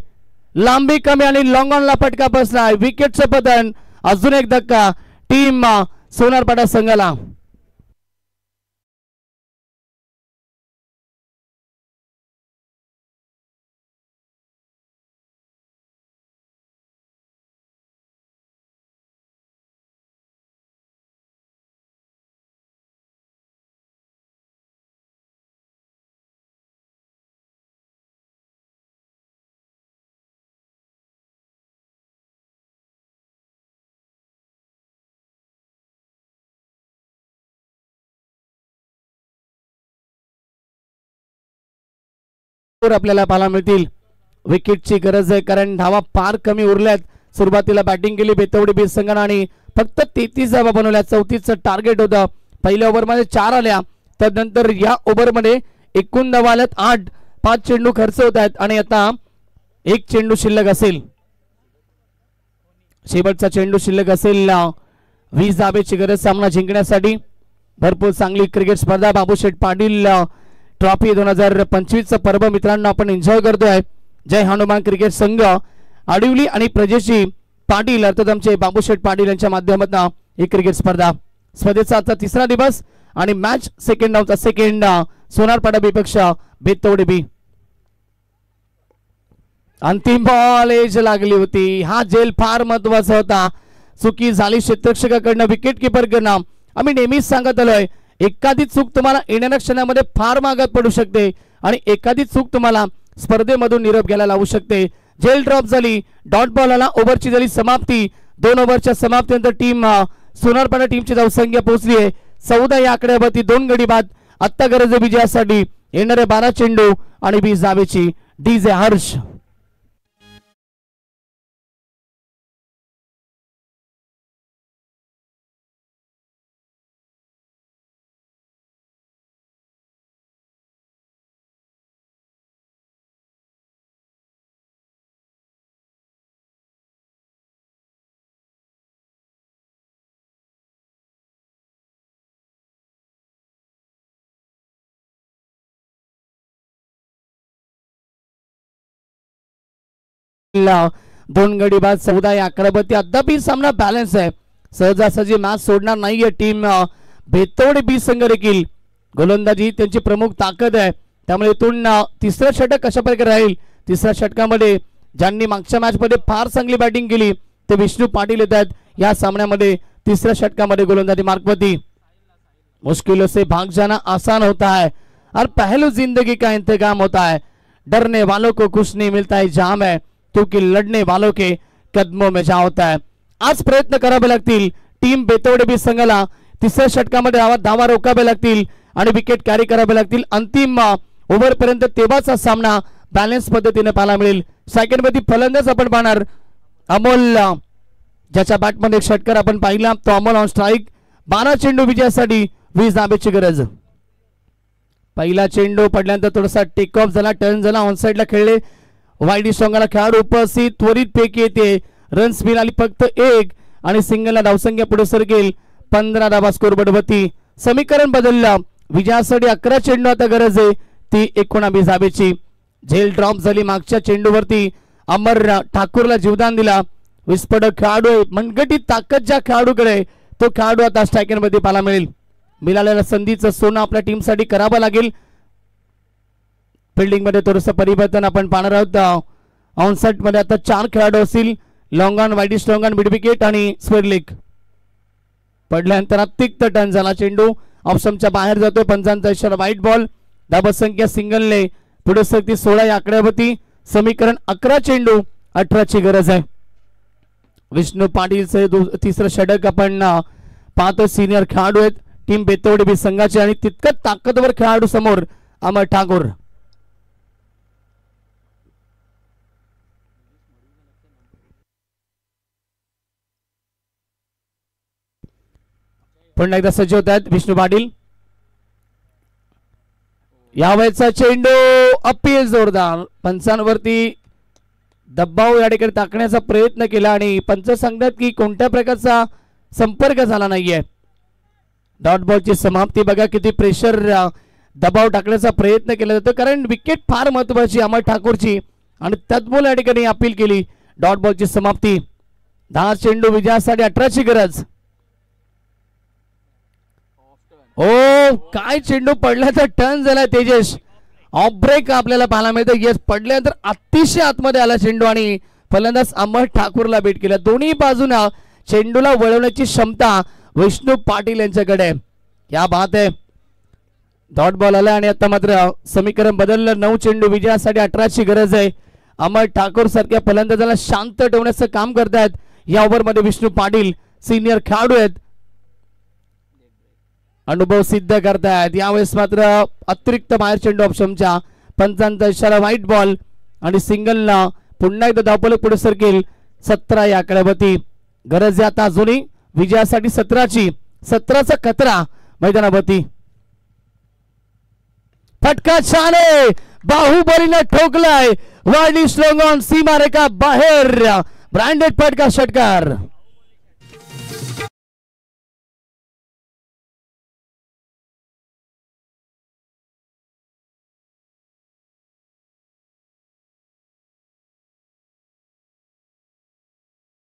लांबी कमी आणि लॉंग ऑनला फटका बसलाय. विकेटचं पतन. अजून एक धक्का टीम सोनारपाडा संघाला. आपल्याला पाहायला मिळतील. विकेटची गरज आहे कारण धावा फार कमी उरल्यात. सुरुवातीला बॅटिंग केली बेतवडी बीज संघाने आणि फक्त 33 धावा बनवल्या. 34चं टार्गेट होतं. पहिल्या ओव्हरमध्ये 4 आल्या. त्यानंतर या ओव्हरमध्ये एकूण धावा आल्यात 8. 5 चेंडू खर्च होत आहेत आणि आता एक चेंडू शिल्लक असेल. शेवटचा चेंडू शिल्लक असेल. 20 धावेची गरज सामना जिंकण्यासाठी. भरपूर चांगली क्रिकेट स्पर्धा. बाबूशेठ पाटील ट्रॉफी 2025चं पर्व मित्रांनो आपण एन्जॉय करतोय. जय हनुमान क्रिकेट संघ आडिवली आणि प्रजेशी पाटील अर्थात आमचे बाबूशेठ पाटील यांच्या माध्यमातून ही क्रिकेट स्पर्धा. स्पर्धेचा आजचा 3रा दिवस आणि मॅच सेकंड डावचा सेकंड. सोनारपाडा विपक्ष बेतवडी बी. अंतिम बॉल एज लागली होती. हा जेल फार महत्वाचा होता. चुकी झाली क्षेत्ररक्षकाकडनं विकेट किपरकडनं. आम्ही नेहमीच सांगत आलोय एखादी चूक तुम्हाला येणाऱ्या क्षणामध्ये फार मागात पडू शकते आणि एखादी चूक तुम्हाला स्पर्धेमधून निरोप घ्यायला लावू शकते. जेल ड्रॉप झाली. डॉट बॉल आला. ओव्हरची झाली समाप्ती. 2 ओव्हरच्या समाप्तीनंतर टीम सोनारपाडा टीमची धावसंख्या पोहोचली आहे 14 या आकड्यावरती. 2 गडी बाद. आत्ता गरज आहे विजयासाठी. येणारे 12 चेंडू आणि 20 धावेची. डीजे हर्ष. दोन गडी बाद. 14 या आकड्यावरती अद्याप सामना बॅलन्स आहे. सहजासहजी मॅच सोडणार नाहीये टीम बेतवडी बी संघ देखील. गोलंदाजी त्यांची प्रमुख ताकद आहे. त्यामुळे इथून 3रं षटक कशा प्रकारे राहील. 3ऱ्या षटकामध्ये ज्यांनी मागच्या मॅच मध्ये फार चांगली बॅटिंग केली ते विष्णू पाटील येत आहेत या सामन्यामध्ये. 3ऱ्या षटकामध्ये गोलंदाजी मार्कवती. मुश्किलों से भाग जाना आसान होता है और पहलू जिंदगी का इंतजाम होता है. डरने वालों को कुछ नहीं मिलता है जाम है क्योंकि लढणे वालों के कदमों में जा होता है. आज प्रयत्न करावे लागतील टीम बेतवडी बी संघाला. 3ऱ्या षटकामध्ये धावा रोखावे लागतील आणि विकेट कॅरी करावे लागतील. अंतिम ओव्हर पर्यंत तेव्हाचा सामना बॅलन्स पद्धतीने पाहायला मिळेल. सेकंड मध्ये फलंदाज आपण पाहणार अमोल, ज्याच्या बॅटमध्ये एक षटकार आपण पाहिला तो अमोल ऑन स्ट्राईक. 12 चेंडू विजयासाठी 20 धावेची गरज. पहिला चेंडू पडल्यानंतर थोडासा टेक ऑफ झाला. टर्न झाला. ऑन साइडला खेळले. वाईडी स्ट्रॉंगला खेळाडू उपस्थित. त्वरित पैकी येते. रन्स मिळाली फक्त 1 आणि सिंगलला धावसंख्या पुढे सरकेल. 15 धावा स्कोरबोर्ड वरती. समीकरण बदललं. विजयासाठी 11 चेंडू आता गरज आहे ती 19 धावेची. झेल ड्रॉप झाली. मागच्या चेंडूवरती अमर ठाकूरला जीवदान दिला. विस्फोटक खेळाडू आहे. मनगटी ताकद ज्या खेळाडूकडे तो खेळाडू आता स्ट्रायकर मध्ये पाहायला मिळेल. मिळालेल्या संधीचं सोनं आपल्या टीमसाठी करावं लागेल. फिल्डिंग मध्ये थोडंसं परिवर्तन आपण पाहणार आहोत. ऑनसेट मध्ये आता 4 खेळाडू असतील. Long on, wide strong on, mid wicket आणि स्क्वेअर लेग. पडल्यानंतर तिक्त टर्न झाला. चेंडू ऑप्शनच्या बाहेर जातोय. पंचांचा इशारा वाईट बॉल. धावसंख्या सिंगलने पुढे सरती 16 या आकड्यावरती. समीकरण 11 चेंडू 18 ची गरज आहे. विष्णू पाटीलचे 3रं षटक आपण पाहतो. सिनियर खेळाडू आहेत टीम बेतवडी बी संघाचे आणि तितकं ताकदवर खेळाडू समोर अमर ठाकूर. पुन्हा एकदा सज्ज होत आहेत विष्णू पाटील. यावेळेचा चेंडू अपील जोरदार. पंचांवरती दबाव या ठिकाणी टाकण्याचा प्रयत्न केला आणि पंच सांगतात की कोणत्या प्रकारचा संपर्क झाला नाहीये. डॉट बॉलची समाप्ती बघा. किती प्रेशर दबाव टाकण्याचा प्रयत्न केला जातो कारण विकेट फार महत्वाची अमर ठाकूरची आणि त्यातमुळे या ठिकाणी अपील केली. डॉट बॉलची समाप्ती. 10 चेंडू विजयासाठी 18 ची गरज. ओ काय चेंडू पडला तर टर्न झाला. तेजस ऑफ ब्रेक आपल्याला पाहायला मिळतं. यस, पडल्यानंतर अतिशय आतमध्ये आला चेंडू आणि फलंदाज अमर ठाकूरला बीट केला. दोन्ही बाजूना चेंडूला वळवण्याची क्षमता विष्णू पाटील यांच्याकडे. क्या बात आहे. डॉट बॉल आला आणि आता मात्र समीकरण बदललं. 9 चेंडू विजयासाठी 18 ची गरज आहे. अमर ठाकूर सारख्या फलंदाजाला शांत ठेवण्याचं काम करतायत या ओव्हर मध्ये विष्णू पाटील. सिनियर खेळाडू आहेत. अनुभव सिद्ध करतायत. यावेळेस मात्र अतिरिक्त बाहेर चेंडू ऑप्शनच्या. पंचांचा इशारा वाईट बॉल आणि सिंगलला पुन्हा एकदा धावफलक पुढे सरकेल. 17 या आकड्यावरती गरज आहे आता अजूनही विजयासाठी 17चा खतरा मैदानावरती. फटका छान आहे, बाहुबलीने ठोकलाय, वाढली स्ट्रॉंग ऑन सीमारेखा बाहेर, ब्रँडेड फटका षटकार.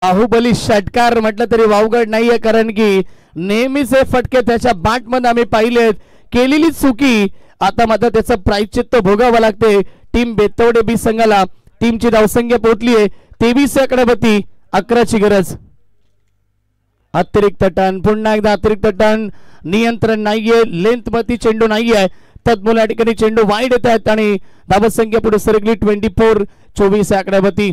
बाहुबली षटकार म्हटलं तरी वावगड नाहीये, कारण की नेहमीच हे फटके त्याच्या बॅट मध्ये आम्ही पाहिलेत. केलेली चुकी आता मात्र त्याचं प्रायश्चित्त भोगावं लागते टीम बेतवडे बी संघाला. टीमची धावसंख्या पोहोचली आहे 23 आकड्यावरती, 11ची गरज. अतिरिक्त टर्न, पुन्हा एकदा अतिरिक्त टर्न, नियंत्रण नाहीये, लेंथ मध्ये चेंडू नाहीये, तत्मूल या ठिकाणी चेंडू वाईड येत आहेत आणि धावसंख्या पुढे सरकली 24 आकड्यावरती.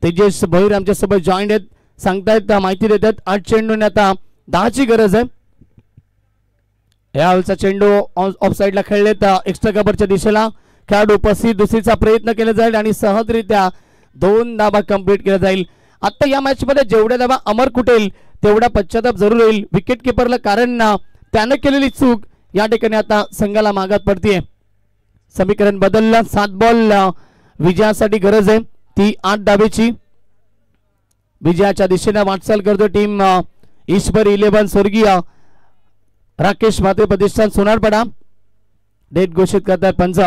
तेजस भोईर आमच्यासोबत जॉईंट आहेत, सांगतायत, माहिती देतात. 8 चेंडूने आता 10ची गरज आहे. या हॉलचा चेंडू ऑफ साइडला खेळलेत एक्स्ट्रा कव्हरच्या दिशेला. खेळाडू उपस्थित, दुसरीचा प्रयत्न केला जाईल आणि सहजरित्या 2 धाबा कंप्लीट केला जाईल. आता या मॅच मध्ये जेवढ्या धाबा अमर कुटेल तेवढा पश्चाताप जरूर होईल विकेट किपरला, कारण त्यानं केलेली चूक या ठिकाणी आता संघाला मागात पडतीये. समीकरण बदललं, 7 बॉल विजयासाठी गरज आहे, ती 8 धाबेची. विजयाच्या दिशेने वाटचाल करतो टीम ईश्वर 11 स्वर्गीय राकेश माते प्रतिष्ठान सोनारपाडा. डेट घोषित करतात पंच.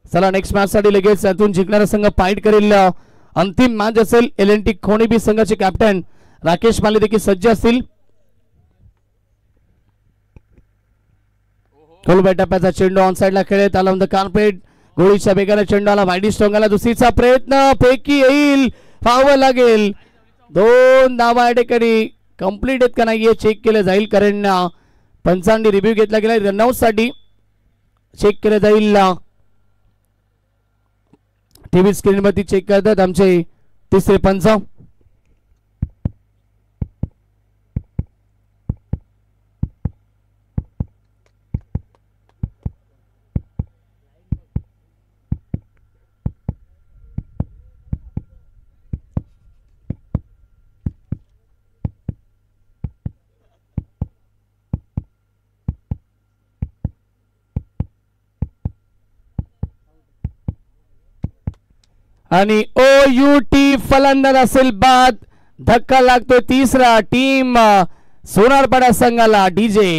चला नेक्स्ट मॅच साठी लगेच यातून जिंकणारा संघ फाईट करेल. अंतिम मॅच असेल. LNT खोणी बी संघाचे कॅप्टन राकेश माले देखील सज्ज असतील. टप्प्याचा चेंडू ऑन साइडला खेळत आला ऑन द कार्पेट. गोळीच्या वेगाने चेंडू आला, वाईडी स्ट्रॉंग आला, दुसरीचा प्रयत्न, पैकी येईल, फावं लागेल. 2 धावा या ठिकाणी कंप्लीट आहेत का नाही हे चेक केलं जाईल, कारण पंचांनी रिव्ह्यू घेतला गेला. रनआउट साठी चेक केलं जाईल. टीव्ही स्क्रीन वरती चेक करतात आमचे तिसरे पंच. आणि OUT फलंदाज असेल बाद. धक्का लागतोय तिसरा टीम सोनारपाडा संघाला. डीजे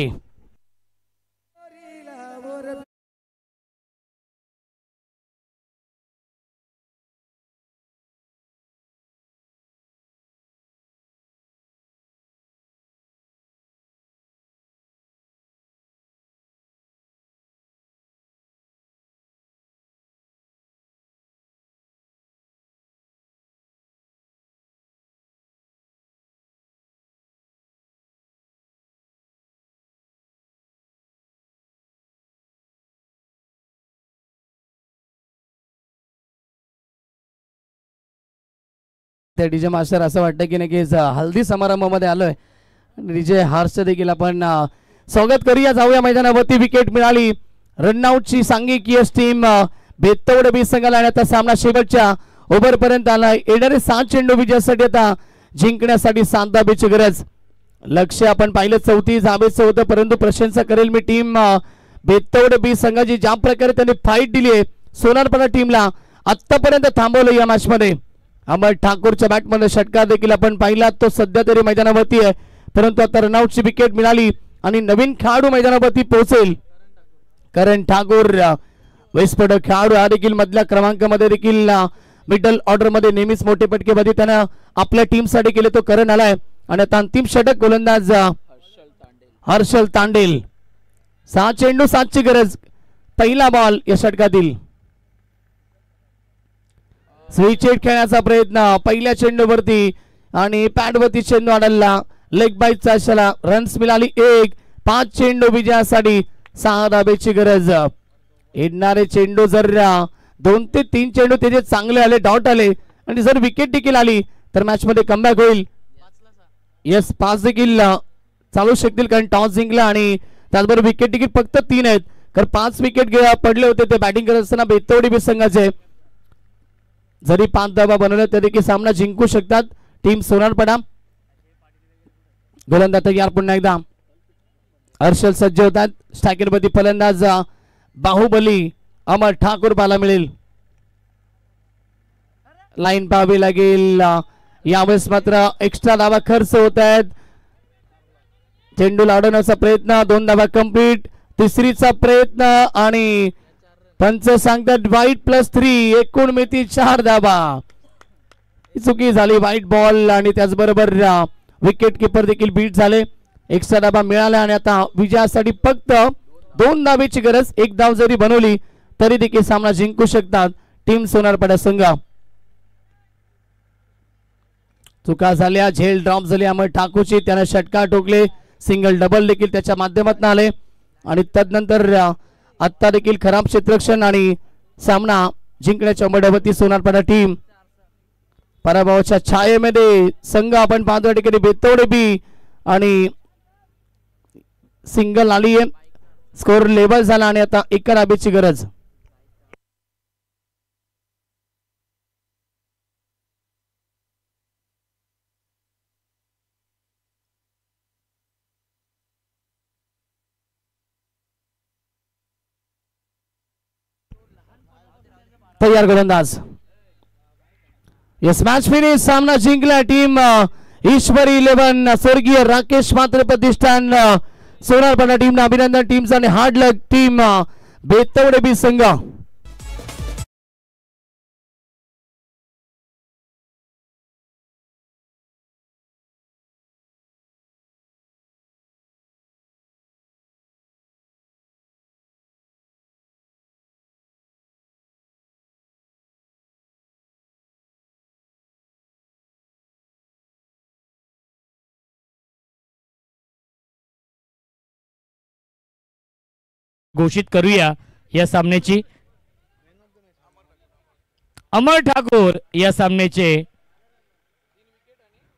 डीजे मास्टर असं वाटतं की नक्कीच हल्दी समारंभामध्ये आलोय. डीजे हार्स देखील आपण स्वागत करूया. जाऊया मैदानावरती. विकेट मिळाली, रनआउटची सांघिक यश टीम बेतवडे बी संघाला आणि आता सामना शेवटच्या ओव्हर पर्यंत आला. येणारे 7 चेंडू विजयासाठी आता जिंकण्यासाठी 7 धाबेची गरज. लक्ष्य आपण पाहिलं 34 धाबेचं होतं, परंतु प्रशंसा करेल मी टीम बेतवडे बी संघाची ज्या प्रकारे त्यांनी फाईट दिली आहे सोनारपाडा टीमला आतापर्यंत थांबवलं या मॅच मध्ये. अमर ठाकूरच्या बॅटमध्ये षटकार देखील आपण पाहिला, तो सध्या तरी मैदानावरती आहे, परंतु आता रनआउटची विकेट मिळाली आणि नवीन खेळाडू मैदानावरती पोहोचेल. करण ठाकूर वेस्टपड खेळाडू हा देखील मधल्या क्रमांकामध्ये देखील मिडल ऑर्डर मध्ये नेहमीच मोठे फटके मध्ये त्यानं आपल्या टीम साठी केले, तो करण आलाय. आणि आता अंतिम षटक गोलंदाज हर्षल तांडेल. 6 चेंडू 7ची गरज. पहिला बॉल या षटकातील. स्विच हिट खेळण्याचा प्रयत्न पहिल्या चेंडूवरती आणि पॅडवरती चेंडू अडलला. लेग बाईटचा अशाला रन्स मिळाली 1. 5 चेंडू विजयासाठी 6 धाबेची गरज. येणारे चेंडू जर 2 ते 3 चेंडू त्याचे चांगले आले, डॉट आले आणि जर विकेट देखील आली तर मॅच मध्ये कमबॅक होईल. यस 5 देखील चालू शकतील, कारण टॉस जिंकला आणि त्याचबरोबर विकेट देखील फक्त 3 आहेत, कारण 5 विकेट पडले होते ते बॅटिंग करत असताना बेतवडी बी संघाचे. जरी 5 धावा बनवल्या तरी देखील सामना जिंकू शकतात टीम सोनारपाडा. गोलंदाज तयार पुन्हा एकदा. हर्षल सज्ज होतात. स्ट्रायकरमध्ये फलंदाज बाहुबली अमर ठाकूर पाहायला मिळेल. लाईन पाहावी लागेल. यावेळेस मात्र एक्स्ट्रा धावा खर्च होत आहेत. चेंडू अडवण्याचा प्रयत्न. 2 धावा कंप्लीट. तिसरीचा प्रयत्न आणि पंच सांगतात वाईट +3. एकूण मिती 4 धावा. चुकी झाली. वाईट बॉल आणि त्याचबरोबर विकेट किपर देखील बीट झाले. एक्स्ट्रा धावा मिळाला आणि आता विजयासाठी फक्त 2 धावेची गरज. 1 धाव जरी बनवली तरी देखील सामना जिंकू शकतात टीम सोनारपाडा संघ. चुका झाल्या. झेल ड्रॉप झाली अमर ठाकूरची. त्याने षटकार ठोकले. सिंगल डबल देखील त्याच्या माध्यमातून आले आणि तदनंतर आता देखील खराब क्षेत्ररक्षण आणि सामना जिंकण्याच्या उमेदवारी सोनारपाडा टीम. पराभवाच्या छायेमध्ये संघ आपण पाहतो या ठिकाणी बेतवडे बी आणि सिंगल आली आहे. स्कोर लेवल झाला आणि आता एका धावेची गरज. तयार गोलंदाज. Yes match finish. सामना जिंकला टीम ईश्वरी 11 स्वर्गीय राकेश मात्रे प्रतिष्ठान सोनारपाडा टीमना अभिनंदन. टीमचा आणि हार्ड लक टीम बेतवडे बी संघ. घोषित करूया या सामन्याची. अमर ठाकूर या सामन्याचे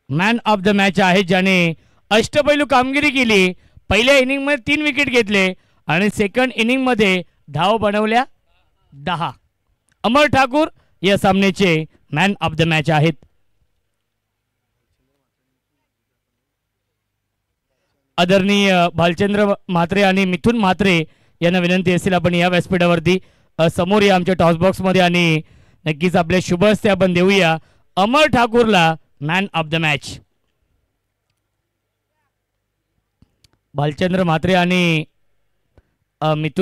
मॅन ऑफ द मॅच आहे, ज्याने अष्टपैलू कामगिरी केली. पहिल्या इनिंग मध्ये 3 विकेट घेतले आणि सेकंड इनिंग मध्ये धाव बनवल्या 10. अमर ठाकूर या सामन्याचे मॅन ऑफ द मॅच आहेत. आदरणीय भालचंद्र म्हात्रे आणि मिथुन म्हात्रे यांना विनंती असेल आपण या व्यासपीठावरती समोर या आमच्या टॉस बॉक्स मध्ये आणि नक्कीच आपल्या शुभ हस्ते आपण देऊया अमर ठाकूरला man of the match. Bhalchandra Mhatre आणि मिथुन